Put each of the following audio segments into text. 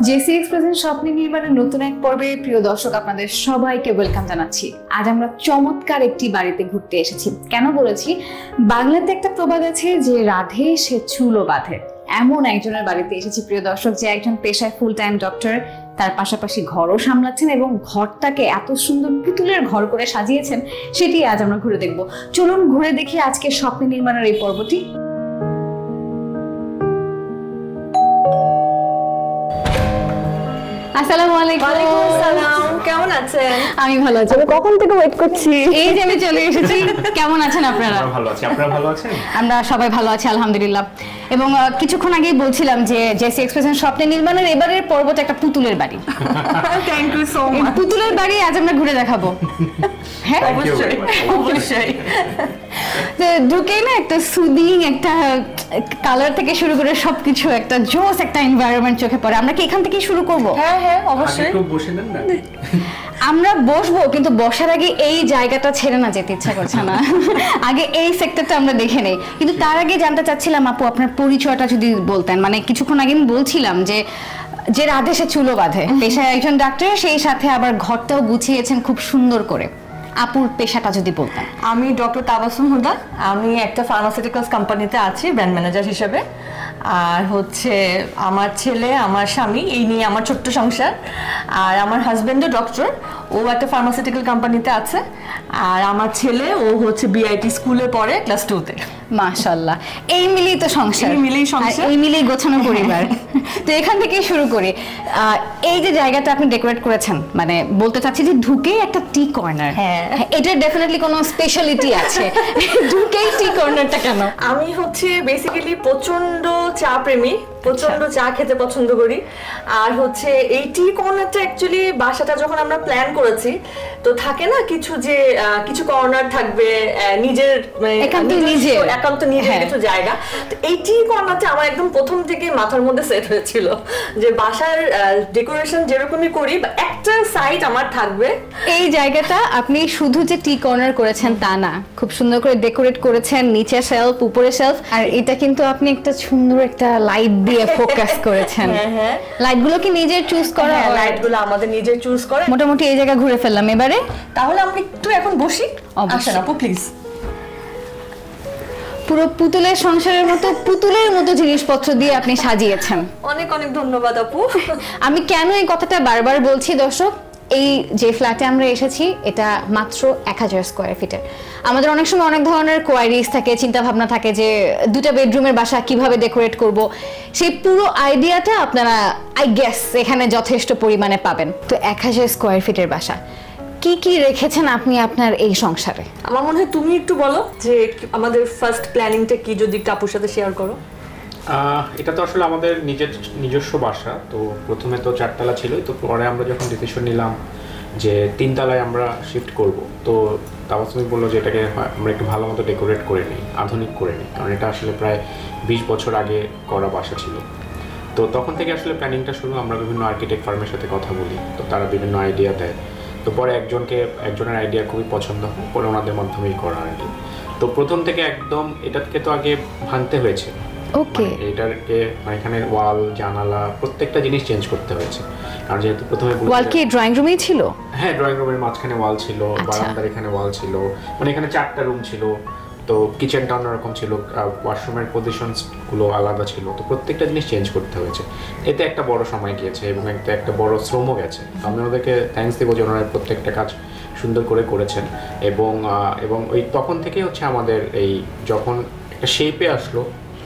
JC এক্সপ্রেসের স্বপ্ন নির্মাণের নতুন এক পর্বে প্রিয় দর্শক আপনাদের সবাইকে ওয়েলকাম জানাচ্ছি। আজ আমরা চমৎকার একটি বাড়িতে ঘুরতে এসেছি। কেন বলেছি, বাংলাতে একটা প্রবাদ আছে যে রাধে সে চুলো বাঁধে। এমন একজনের বাড়িতে এসেছি প্রিয় দর্শক, যে একজন পেশায় ফুল টাইম ডক্টর, তার পাশাপাশি ঘরও সামলাচ্ছেন এবং ঘরটাকে এত সুন্দর পুতুলের ঘর করে সাজিয়েছেন, সেটি আজ আমরা ঘুরে দেখব। চলুন ঘুরে দেখি আজকে স্বপ্ন নির্মাণের এই পর্বটি। আসসালামু আলাইকুম। ওয়ালাইকুম আসসালাম। কেমন আছেন? আমি ভালো আছি। আমি কখন থেকে ওয়েট করছি। এই যে আমি চলে এসেছি। কেমন আছেন আপনারা? আমরা ভালো আছি। আপনারা ভালো আছেন? আমরা সবাই ভালো আছি আলহামদুলিল্লাহ। এবং কিছুক্ষণ আগেই বলছিলাম যে জেসি এক্সপ্রেসের স্বপ্ন নির্মাণের এবারের পর্বটা একটা পুতুলের বাড়ি। Thank you so much. পুতুলের বাড়ি আজ আমরা ঘুরে দেখাবো। হ্যাঁ অবশ্যই অবশ্যই। তো ঢুকেই না একটা সুদিং একটা কালার থেকে শুরু করে সবকিছু একটা জোস একটা এনভায়রনমেন্ট চোখে পড়ে। আমরা কি এখান থেকে শুরু করব? হ্যাঁ হ্যাঁ অবশ্যই। একটু বসে নেন না। আমরা বসবো, কিন্তু বসার আগে এই জায়গাটা ছেড়ে না যেতে ইচ্ছা করছে না। আগে এই সেক্টরটা আমরা দেখে নেই। কিন্তু তার আগে জানতে চাচ্ছিলাম আপু, আপনার পরিচয়টা যদি বলতেন। মানে কিছুক্ষণ আগে আমি বলছিলাম যে রাধে সে চুলো বাঁধে, পেশায় একজন ডাক্তার, সেই সাথে আবার ঘরটাও গুছিয়েছেন খুব সুন্দর করে। আপুর পেশাটা যদি বলতেন। আমি ডক্টর তাবাসসুম হুদা। আমি একটা ফার্মাসিউটিক্যালস কোম্পানিতে আছি ব্র্যান্ড ম্যানেজার হিসেবে। আর হচ্ছে আমার ছেলে, আমার স্বামী, এই নিয়ে আমার ছোট্ট সংসার। আর আমার হাজবেন্ডও ডক্টর, ও একটা ফার্মাসিউটিক্যাল কোম্পানিতে আছে। আর আমার ছেলে, ও হচ্ছে বিআইটি স্কুলে পড়ে, ক্লাস 2-তে। মাশাআল্লাহ, এই মিলেই তো সংসার, এই মিলেই সংসার, এই মিলেই গোছানো পরিবার। তো এখান থেকেই শুরু করি। এই যে জায়গাটা আপনি ডেকোরেট করেছেন, মানে বলতে চাচ্ছি যে ঢুকেই একটা টি কর্নার। হ্যাঁ, এটার ডেফিনেটলি কোনো স্পেশালিটি আছে। ঢুকেই টি কর্নারটা কেন? আমি হচ্ছে বেসিক্যালি প্রচন্ড চা প্রেমী, প্রচন্ড চা খেতে পছন্দ করি। আর হচ্ছে এই টি কর্নারটা অ্যাকচুয়ালি বাসাটা যখন আমরা প্ল্যান করেছি, তো থাকে না কিছু যে কিছু কর্নার থাকবে নিজের একান্ত নিজের কিছু জায়গা। তো এই টি কর্নারটা আমার একদম প্রথম থেকে মাথার মধ্যে সেট হয়েছিল যে বাসার ডেকোরেশন যেরকমই করি, একটা সাইড আমার থাকবে। এই জায়গাটা আপনি শুধু যে টি কর্নার করেছেন তা না, খুব সুন্দর করে ডেকোরেট করেছেন, নিচে শেলফ, উপরে শেলফ। আর এটা কিন্তু আপনি একটা সুন্দর একটা লাইট দিয়ে ফোকাস করেছেন। হ্যাঁ, লাইটগুলো কি নিজের চুজ করা? লাইটগুলো আমাদের নিজের চুজ করে। মোটামুটি এই জায়গা ঘুরে ফেললাম এবারে। তাহলে আমরা একটু এখন বসি। আসেন আপু প্লিজ। পুরো পুতুলের সংসারের মতো পুতুলের মতো জিনিসপত্র দিয়ে আপনি সাজিয়েছেন। অনেক অনেক ধন্যবাদ আপু। আমি কেন এই কথাটা বারবার বলছি দর্শক, এই যে ফ্ল্যাটে আমরা এসেছি এটা মাত্র 1000 স্কয়ার ফিটের। আমাদের অনেক সময় অনেক ধরনের কোয়ারিজ থাকে, চিন্তা ভাবনা থাকে যে দুটা বেডরুমের বাসা কিভাবে ডেকোরেট করব। সেই পুরো আইডিয়াটা আপনারা আই গেস এখানে যথেষ্ট পরিমাণে পাবেন। তো 1000 স্কয়ার ফিটের বাসা, কি কি রেখেছেন আপনি আপনার এই সংসারে? আমার মনে হয় তুমি একটু বলো যে আমাদের ফার্স্ট প্ল্যানিংটা কি, যদি একটু আপুর সাথে শেয়ার করো। এটা তো আসলে আমাদের নিজস্ব বাসা। তো প্রথমে তো 4 তলা ছিল, তো পরে আমরা যখন ডিসিশন নিলাম যে 3 তলায় আমরা শিফট করব, তো তাবাসসুম বললো যে এটাকে আমরা একটু ভালো মতো ডেকোরেট করে নিই, আধুনিক করে নিই, কারণ এটা আসলে প্রায় 20 বছর আগে করা বাসা ছিল। তো তখন থেকে আসলে প্ল্যানিংটা শুরু। আমরা বিভিন্ন আর্কিটেক্ট ফার্মের সাথে কথা বলি, তো তারা বিভিন্ন আইডিয়া দেয়। তো পরে একজনের আইডিয়া খুবই পছন্দ হয়, পরে ওনাদের মাধ্যমেই করা আর কি। তো প্রথম থেকে একদম এটাকে তো আগে ভাঙতে হয়েছে। ওকে, এটাকে এখানে ওয়াল, জানালা, প্রত্যেকটা জিনিস চেঞ্জ করতে হয়েছে। কারণ যেহেতু প্রথমে ওয়াল কি ড্রয়িং রুমেই ছিল? হ্যাঁ, ড্রয়িং রুমের মাঝখানে ওয়াল ছিল, বারান্দার এখানে ওয়াল ছিল, মানে এখানে 4টা রুম ছিল। তো কিচেনটা অন্যরকম ছিল, ওয়াশরুমের পজিশনসগুলো আলাদা ছিল। তো প্রত্যেকটা জিনিস চেঞ্জ করতে হয়েছে। এতে একটা বড় সময় গিয়েছে এবং একটা বড় শ্রমও গেছে। আমি ওদেরকে থ্যাঙ্কস দেবো যে ওনারা প্রত্যেকটা কাজ সুন্দর করে করেছেন। এবং ওই তখন থেকেই হচ্ছে আমাদের এই যখন একটা শেপে আসলো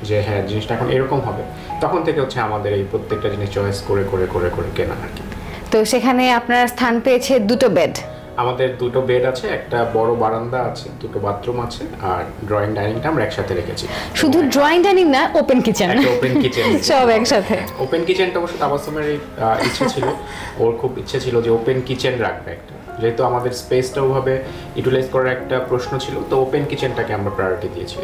যে হ্যাঁ জিনিসটা এখন এরকম হবে, তখন থেকে হচ্ছে আমাদের এই প্রত্যেকটা জিনিস চয়েস করে করে করে করে কেনা আর কি। তো সেখানে আপনার স্থান পেয়েছে 2টো বেড। আমাদের 2টো বেড আছে, একটা বড় বারান্দা আছে, 2টো বাথরুম আছে, আর ড্রয়িং ডাইনিংটা আমরা একসাথে রেখেছি। শুধু ড্রয়িং ডাইনিং না, ওপেন কিচেন, ওপেন কিচেন সব একসাথে। ওপেন কিচেনটা অবশ্য তাবাসসুমের ইচ্ছে ছিল, ওর খুব ইচ্ছে ছিল যে ওপেন কিচেন রাখবে একটা, যেহেতু আমাদের স্পেসটা ওভাবে ইউটিলাইজ করার একটা প্রশ্ন ছিল। তো ওপেন কিচেনটাকে আমরা প্রায়োরিটি দিয়েছি।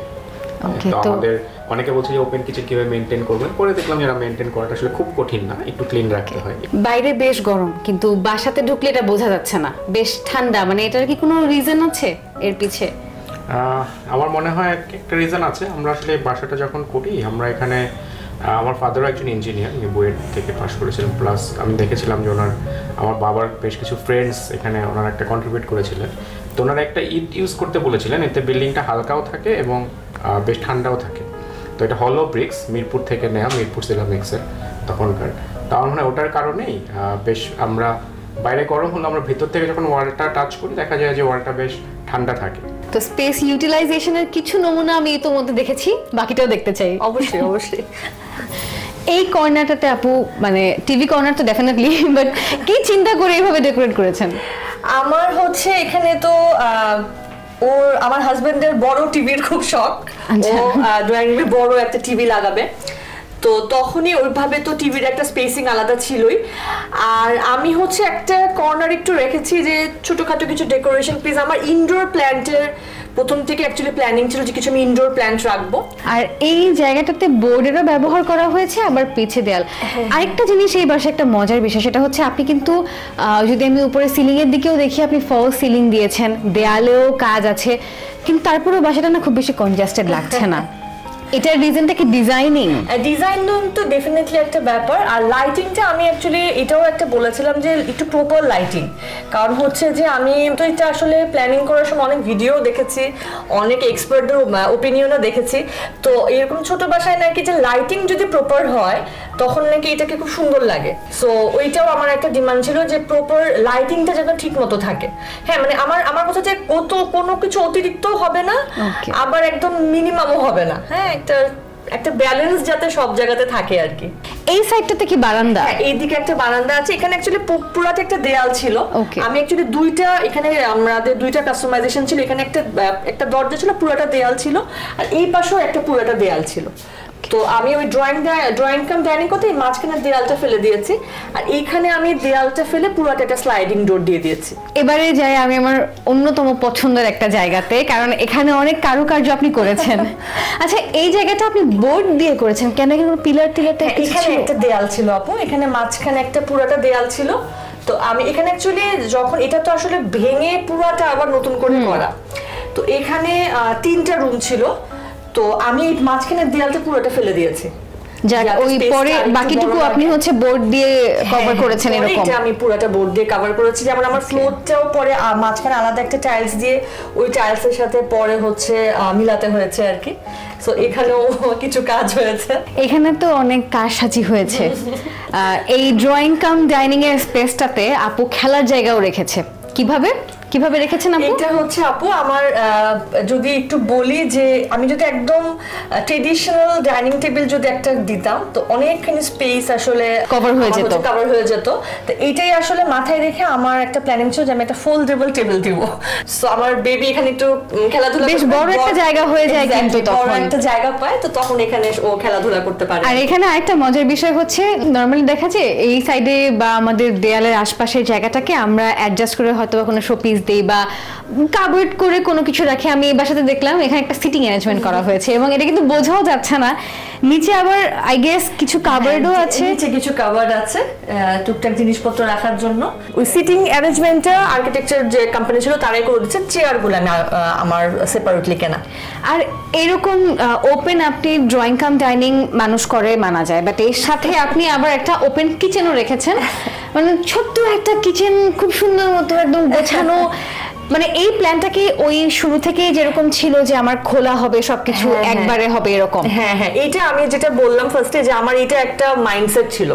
তো আমাদের অনেকে বলছে যে ওপেন কিচেন কিভাবে মেইনটেইন করবেন, পরে দেখলাম যে মেইনটেইন করাটা আসলে খুব কঠিন না, একটু ক্লিন রাখতে হয়। বাইরে বেশ গরম, কিন্তু বাসাতে ঢুকলে এটা বোঝা যাচ্ছে না, বেশ ঠান্ডা। মানে এটার কি কোনো রিজন আছে এর পিছে? আমার মনে হয় একটা রিজন আছে। আমরা আসলে বাসাটা যখন করি, আমরা এখানে আমার ফাদারও একজন ইঞ্জিনিয়ার, উনি বুয়েট থেকে পাস করেছিলেন, প্লাস আমি দেখেছিলাম যে আমার বাবার বেশ কিছু ফ্রেন্ডস এখানে ওনারা একটা কন্ট্রিবিউট করেছিলেন। তো ওনারা একটা ইট ইউজ করতে বলেছিলেন, এতে বিল্ডিংটা হালকাও থাকে এবং বেশ ঠান্ডাও থাকে। তো এটা হলো ব্রিক্স, মিরপুর থেকে নেওয়া, মিরপুর সিরামিক্সের তখনকার। তো আমার মনে হয় ওটার কারণেই বেশ আমরা বাইরে গরম হলো, আমরা ভিতর থেকে যখন ওয়ালটা টাচ করি দেখা যায় যে ওয়ালটা বেশ ঠান্ডা থাকে। তো স্পেস ইউটিলাইজেশনের কিছু নমুনা আমি ইতোমধ্যে দেখেছি, বাকিটাও দেখতে চাই। অবশ্যই অবশ্যই। এই কর্নারটাতে আপু মানে টিভি কর্নার তো ডেফিনেটলি, বাট কি চিন্তা করে এইভাবে ডেকোরেট করেছেন? আমার হচ্ছে এখানে তো আমার হাজবেন্ডের বড় টিভির খুব শখ, ও ড্রয়িং রুমে বড় একটা টিভি লাগাবে। তো তখনই ওইভাবে তো টিভির একটা স্পেসিং আলাদা ছিলই। আর আমি হচ্ছে একটা কর্নার একটু রেখেছি যে ছোটখাটো কিছু ডেকোরেশন পিস। আমার ইনডোর প্ল্যান্টের প্রথম থেকে অ্যাকচুয়ালি প্ল্যানিং ছিল যে কিছু আমি ইনডোর প্ল্যান্ট রাখবো। আর এই জায়গাটাতে বোর্ডেরও ব্যবহার করা হয়েছে, আবার পিছে দেয়াল। আরেকটা জিনিস এই বাসায় একটা মজার বিষয়, সেটা হচ্ছে আপনি কিন্তু যদি আমি উপরে সিলিং এর দিকেও দেখি, আপনি ফলস সিলিং দিয়েছেন, দেয়ালেও কাজ আছে, কিন্তু তারপরেও বাসাটা না খুব বেশি কনজাস্টেড লাগছে না। এটার রিজনটা কি ডিজাইনিং? ডিজাইন তো ডেফিনেটলি একটা ব্যাপার। আর লাইটিংটা আমি অ্যাকচুয়ালি এটাও একটা বলেছিলাম যে একটু প্রপার লাইটিং, কারণ হচ্ছে যে আমি তো এটা আসলে প্ল্যানিং করার সময় অনেক ভিডিও দেখেছি, অনেক এক্সপার্টদের ওপিনিয়নও দেখেছি। তো এরকম ছোট বাসায় নাকি যে লাইটিং যদি প্রপার হয় তখন নাকি এটাকে খুব সুন্দর লাগে। সো ওইটাও আমার একটা ডিমান্ড ছিল যে প্রপার লাইটিংটা যেন ঠিক মতো থাকে। হ্যাঁ মানে আমার কথা যে কোনো কিছু অতিরিক্ত হবে না, আবার একদম মিনিমামও হবে না। হ্যাঁ, একটা ব্যালেন্স যাতে সব জায়গাতে থাকে আর কি। এই সাইডটাতে কি বারান্দা? এইদিকে একটা বারান্দা আছে, এখানে অ্যাকচুয়ালি পুরাটা একটা দেয়াল ছিল। আমি অ্যাকচুয়ালি এখানে আমাদের দুইটা কাস্টমাইজেশন ছিল। এখানে একটা দরজা ছিল, পুরাটা দেয়াল ছিল, আর এই পাশেও একটা পুরাটা দেয়াল ছিল। তো আমি ওই ড্রয়িং কাম ডাইনিং করতে মাঝখানে দেয়ালটা ফেলে দিয়েছি, আর এইখানে আমি দেয়ালটা ফেলে পুরাটা একটা স্লাইডিং ডোর দিয়ে দিয়েছি। এবারে যাই আমি আমার অন্যতম পছন্দের একটা জায়গাতে, কারণ এখানে অনেক কারুকার্য আপনি করেছেন। আচ্ছা, এই জায়গাটা আপনি বোর্ড দিয়ে করেছেন কেন? এখানে পিলার এখানে একটা দেয়াল ছিল আপু, এখানে মাঝখানে একটা পুরাটা দেয়াল ছিল। তো আমি এখানে অ্যাকচুয়ালি যখন এটা তো আসলে ভেঙে পুরাটা আবার নতুন করে করা, তো এখানে 3টা রুম ছিল। তো আমি এই মাঝখানের দেয়ালটা পুরোটা ফেলে দিয়েছি। ওই পরে বাকিটুকু আপনি হচ্ছে বোর্ড দিয়ে কভার করেছেন এরকম? এটা আমি পুরোটা বোর্ড দিয়ে কভার করেছি। যেমন আমার ফ্লোরটাও পরে মাঝখানে আলাদা একটা টাইলস দিয়ে ওই টাইলসের সাথে পরে হচ্ছে মিলাতে হয়েছে আর কি। সো এখানেও কিছু কাজ হয়েছে। এখানে তো অনেক কারসাজি হয়েছে। এই ড্রয়িং কাম ডাইনিং এর স্পেসটাতে আপু খেলার জায়গাও রেখেছে, কিভাবে রেখেছেন আপু? এটা হচ্ছে আপু আমার যদি একটু বলি যে আমি যদি একদম ট্রেডিশনাল ডাইনিং টেবিল যদি একটা দিতাম তো অনেকখানি স্পেস আসলে কভার হয়ে যেত। তো এইটাই আসলে মাথায় রেখে আমার একটা প্ল্যানিং ছিল যে আমি একটা ফোল্ডেবল টেবিল দিব। সো আমার বেবি এখানে একটু খেলাধুলা, বেশ বড় একটা জায়গা হয়ে যায়, কিন্তু বড় একটা জায়গা পায়, তো তখন এখানে ও খেলাধুলা করতে পারে। আর এখানে আরেকটা মজার বিষয় হচ্ছে, নরমালি দেখা যায় এই সাইডে বা আমাদের দেয়ালের আশপাশের জায়গাটাকে আমরা অ্যাডজাস্ট করে হয়তো কোনো শোপিস দেই বা কাভার্ড করে কোনো কিছু রাখি। আমি এই বাসাতে দেখলাম এখানে একটা সিটিং অ্যারেঞ্জমেন্ট করা হয়েছে, এবং এটা কিন্তু বোঝাও যাচ্ছে না। নিচে আবার আই গেস কিছু কাভার্ডও আছে, নিচে কিছু কাভার্ড আছে টুকটাক জিনিসপত্র রাখার জন্য। ওই সিটিং অ্যারেঞ্জমেন্টটা আর্কিটেকচার যে কোম্পানি ছিল তারাই করে দিচ্ছে। চেয়ারগুলো আমি আমার সেপারেটলি কেনা। আর এরকম ওপেন আপনি ড্রয়িং কাম ডাইনিং মানুষ করে মানা যায়, বাট এর সাথে আপনি আবার একটা ওপেন কিচেনও রেখেছেন। মানে ছোট্ট একটা কিচেন, খুব সুন্দর মতো একদম গোছানো। মানে এই প্ল্যানটা কি ওই শুরু থেকে যেরকম ছিল যে আমার খোলা হবে সবকিছু একবারে হবে এরকম? হ্যাঁ, এইটা আমি যেটা বললাম ফার্স্টে যে আমার এটা একটা মাইন্ডসেট ছিল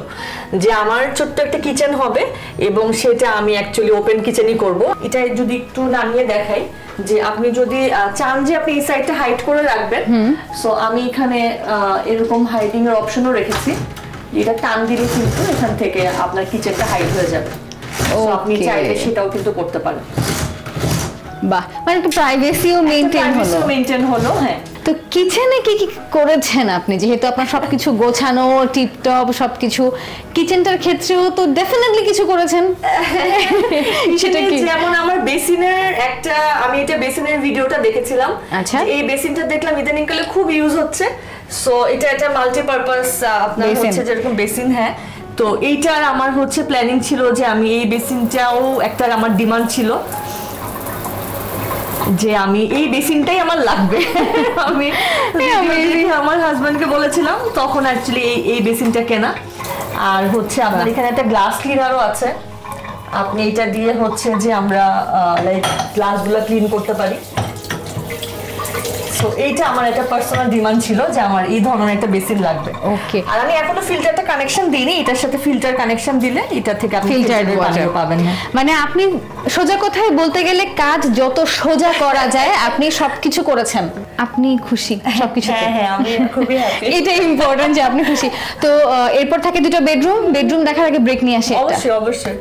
যে আমার ছোট্ট একটা কিচেন হবে এবং সেটা আমি অ্যাকচুয়ালি ওপেন কিচেনই করব। এটা যদি একটু নামিয়ে দেখাই যে আপনি যদি চান যে আপনি এই সাইডটা হাইড করে রাখবেন, সো আমি এখানে এরকম হাইডিং এর অপশনও রেখেছি। এটা টান দিলে কিন্তু এখান থেকে আপনার কিচেনটা হাইড হয়ে যাবে। আপনি চাইলে সেটাও কিন্তু করতে পারেন। বাহ, মানে একটু প্রাইভেসিও মেইনটেইন হলো। হ্যাঁ, তো কিচেনে কি করেছেন আপনি? যেহেতু আপনার সবকিছু গোছানো টিপটপ সবকিছু, কিচেনটার ক্ষেত্রেও তো ডেফিনেটলি কিছু করেছেন। সেটা কি? যেমন আমার বেসিনের আমি এটা বেসিনের ভিডিওটা দেখেছিলাম। আচ্ছা, এই বেসিনটা দেখলাম ইদানিং কালে খুব ইউজ হচ্ছে। সো এটা একটা মাল্টিপারপাস আপনার হচ্ছে যেরকম বেসিন। হ্যাঁ, তো এইটার আমার হচ্ছে প্ল্যানিং ছিল যে আমি এই বেসিনটাও একটা আমার ডিমান্ড ছিল যে আমি এই বেসিনটাই আমার লাগবে। আমি আমার হাজবেন্ডকে বলেছিলাম তখন অ্যাকচুয়ালি এই বেসিনটা কেনা। আর হচ্ছে আপনার এখানে একটা গ্লাস ক্লিনারও আছে, আপনি এটা দিয়ে হচ্ছে যে আমরা লাইক গ্লাসগুলো ক্লিন করতে পারি। সো এইটা আমার একটা পার্সোনাল ডিমান্ড ছিল যে আমার এই ধরনের একটা বেসিন লাগবে। ওকে, আর আমি এখনো ফিল্টারটা কানেকশন দিইনি, এটার সাথে ফিল্টার কানেকশন দিলে এটা থেকে আপনি ফিল্টারড ওয়াটার পাবেন। মানে আপনি সোজা কথায় বলতে গেলে কাজ যত সোজা করা যায় আপনি সবকিছু করেছেন, আপনি খুশি সবকিছু? হ্যাঁ, আমি খুবই হ্যাপি। এটা ইম্পর্টেন্ট যে আপনি খুশি। তো এরপর থাকে দুটো বেডরুম দেখার আগে ব্রেক নিয়ে আসি। অবশ্যই।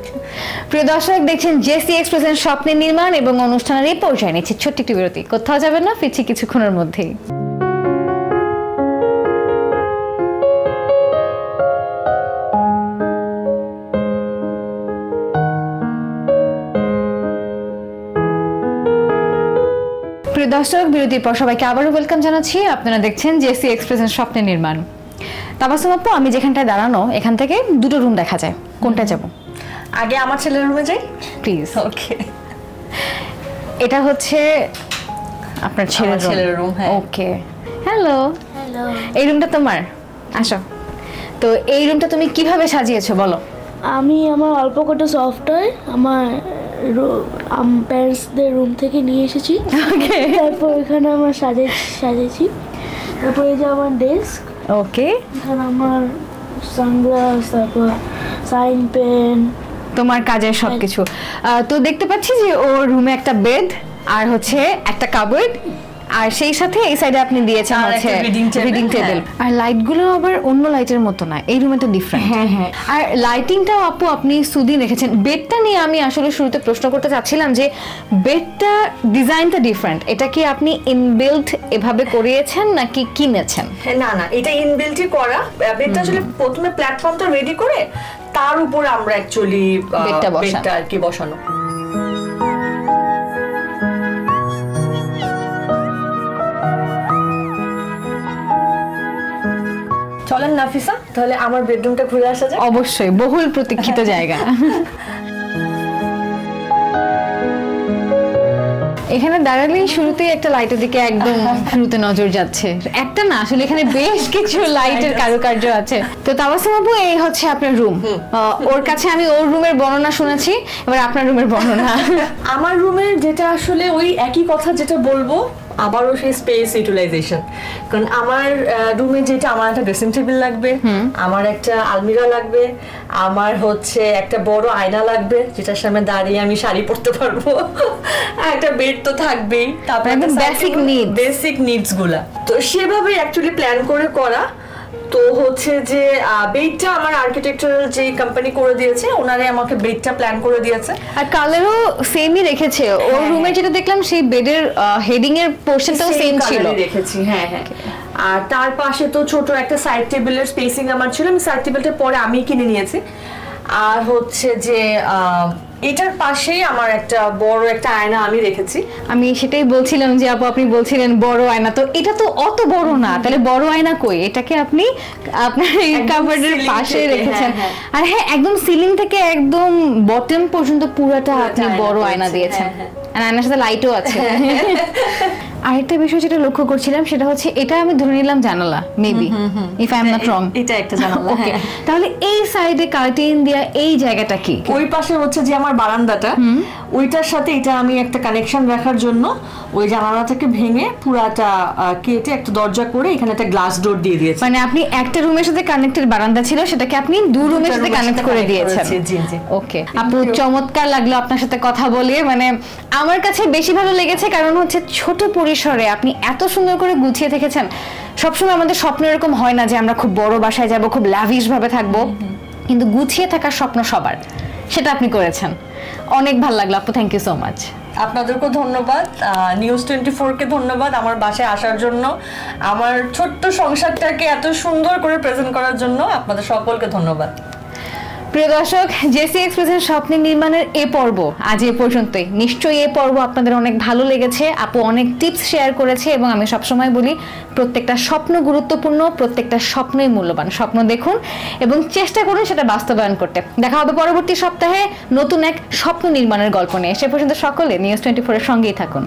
প্রিয় দর্শক, দেখছেন জেসি এক্সপ্রেসের স্বপ্নের নির্মাণ এবং অনুষ্ঠানের এই পর্যায়ে নিচ্ছে ছোট্ট একটি বিরতি। কোথাও যাবেন না, ফিরছি কিছুক্ষণের মধ্যেই। প্রিয় দর্শক, বিরতির পর সবাইকে আবারও ওয়েলকাম জানাচ্ছি। আপনারা দেখছেন জেসি এক্সপ্রেসের স্বপ্নের নির্মাণ। তাবাসসুম আপু, আমি যেখানটায় দাঁড়ানো এখান থেকে দুটো রুম দেখা যায়, কোনটা যাব? আগে আমার ছেলের রুমে যাই প্লিজ। ওকে, এটা হচ্ছে আপনার ছেলের রুম। ওকে, হ্যালো। এই রুমটা তোমার, আসো। তো এই রুমটা তুমি কিভাবে সাজিয়েছো বলো? আমি আমার অল্প কটা সফটওয়্যার আমার প্যারেন্টসদের রুম থেকে নিয়ে এসেছি। তারপর এখানে আমার সাজিয়েছি। তারপর এই যে আমার ডেস্ক। ওকে, এখানে আমার সানগ্লাস, তারপর সাইন পেন, তোমার কাজের সবকিছু। তো দেখতে পাচ্ছি যে ওর রুমে একটা বেড আর হচ্ছে একটা কাপবোর্ড, আর সেই সাথে এই সাইডে আপনি দিয়েছেন হচ্ছে রিডিং টেবিল। আর লাইটগুলো আবার অন্য লাইটের মতো না, এই রুমে তো ডিফারেন্ট। হ্যাঁ। আর লাইটিংটাও আপু আপনি সুদিন রেখেছেন। বেডটা নিয়ে আমি আসলে শুরুতে প্রশ্ন করতে চাচ্ছিলাম যে বেডটা ডিজাইনটা ডিফারেন্ট, এটা কি আপনি ইনবিল্ট এভাবে করিয়েছেন নাকি কিনেছেন? না, এটা ইনবিল্টই করা। বেডটা আসলে প্রথমে প্ল্যাটফর্মটা রেডি করে তার উপর আমরা অ্যাকচুয়ালি বেডটা আর কি বসানো। চলেন নাফিসা, তাহলে আমার বেডরুমটা ঘুরে আসা যায়। অবশ্যই, বহুল প্রতীক্ষিত জায়গা। এখানে দাঁড়ালেই শুরুতেই একটা লাইটের দিকে একদম শুরুতে নজর যাচ্ছে। একটা না, আসলে এখানে বেশ কিছু লাইটের কারুকার্য আছে। তো তাবাসসুম আপু, এই হচ্ছে আপনার রুম। ওর কাছে আমি ওর রুমের বর্ণনা শুনেছি, এবার আপনার রুমের বর্ণনা। আমার রুমের যেটা আসলে ওই একই কথা যেটা বলবো, আবারও সেই স্পেস ইউটিলাইজেশন। কারণ আমার রুমে যেটা, আমার একটা ড্রেসিং টেবিল লাগবে, আমার একটা আলমিরা লাগবে, আমার হচ্ছে একটা বড় আয়না লাগবে যেটার সামনে দাঁড়িয়ে আমি শাড়ি পরতে পারবো, একটা বেড তো থাকবেই, তারপরে বেসিক নিডস গুলা। তো সেভাবে অ্যাকচুয়ালি প্ল্যান করে করা। তো হচ্ছে যে বেডটা আমার আর্কিটেকচারাল যে কোম্পানি করে দিয়েছে, ওনারে আমাকে বেডটা প্ল্যান করে দিয়েছে। আর কালারও সেমই রেখেছে। ওর রুমে যেটা দেখলাম সেই বেডের হেডিং এর পোরশনটাও সেম ছিল, রেখেছি। হ্যাঁ। আর তার পাশে তো ছোট একটা সাইড টেবিলের স্পেসিং আমার ছিল, আমি সাইড টেবিলটা পরে আমি কিনে নিয়েছি। আর হচ্ছে যে এটার পাশেই আমার একটা বড় একটা আয়না আমি রেখেছি। আমি সেটাই বলছিলাম যে আপু আপনি বলছিলেন বড় আয়না, তো এটা তো অত বড় না, তাহলে বড় আয়না কই? এটাকে আপনি আপনার এই কাভার্ডের পাশে রেখেছেন। আর হ্যাঁ, একদম সিলিং থেকে একদম বটম পর্যন্ত পুরোটা আপনি বড় আয়না দিয়েছেন। আর আয়নার সাথে লাইটও আছে। আরেকটা বিষয় যেটা লক্ষ্য করছিলাম সেটা হচ্ছে, এটা আমি ধরে নিলাম জানালা, maybe if I am not wrong. এটা একটা জানালা। ওকে, তাহলে এই সাইডে কার্টেন দেয়া এই জায়গাটা কি? ওই পাশে হচ্ছে যে আমার বারান্দাটা, ওইটার সাথে এটা আমি একটা কানেকশন রাখার জন্য ওই জানালাটাকে ভেঙে পুরাটা কেটে একটা দরজা করে এখানে একটা গ্লাস ডোর দিয়ে দিয়েছি। মানে আপনি একটা রুমের সাথে কানেক্টেড বারান্দা ছিল, সেটাকে আপনি দুই রুমের সাথে কানেক্ট করে দিয়েছেন। জি। ওকে আপু, চমৎকার লাগলো আপনার সাথে কথা বলে। মানে আমার কাছে বেশি ভালো লেগেছে কারণ হচ্ছে ছোট পরিসরে আপনি এত সুন্দর করে গুছিয়ে থেকেছেন। সবসময় আমাদের স্বপ্ন এরকম হয় না যে আমরা খুব বড় বাসায় যাব, খুব লাভিশ ভাবে থাকবো, কিন্তু গুছিয়ে থাকার স্বপ্ন সবার, সেটা আপনি করেছেন। অনেক ভালো লাগলো আপু, থ্যাংক ইউ সো মাচ। আপনাদেরকেও ধন্যবাদ, নিউজ 24 কে ধন্যবাদ আমার বাসায় আসার জন্য, আমার ছোট্ট সংসারটাকে এত সুন্দর করে প্রেজেন্ট করার জন্য আপনাদের সকলকে ধন্যবাদ। প্রিয় দর্শক, জেসি এক্সপ্রেসের স্বপ্নের নির্মাণের এ পর্ব আজ এ পর্যন্তই। নিশ্চয়ই এই পর্ব আপনাদের অনেক ভালো লেগেছে। আপু অনেক টিপস শেয়ার করেছে এবং আমি সবসময় বলি প্রত্যেকটা স্বপ্ন গুরুত্বপূর্ণ, প্রত্যেকটা স্বপ্নই মূল্যবান। স্বপ্ন দেখুন এবং চেষ্টা করুন সেটা বাস্তবায়ন করতে। দেখা হবে পরবর্তী সপ্তাহে নতুন এক স্বপ্ন নির্মাণের গল্প নিয়ে। সে পর্যন্ত সকলে নিউজ 24 এর সঙ্গেই থাকুন।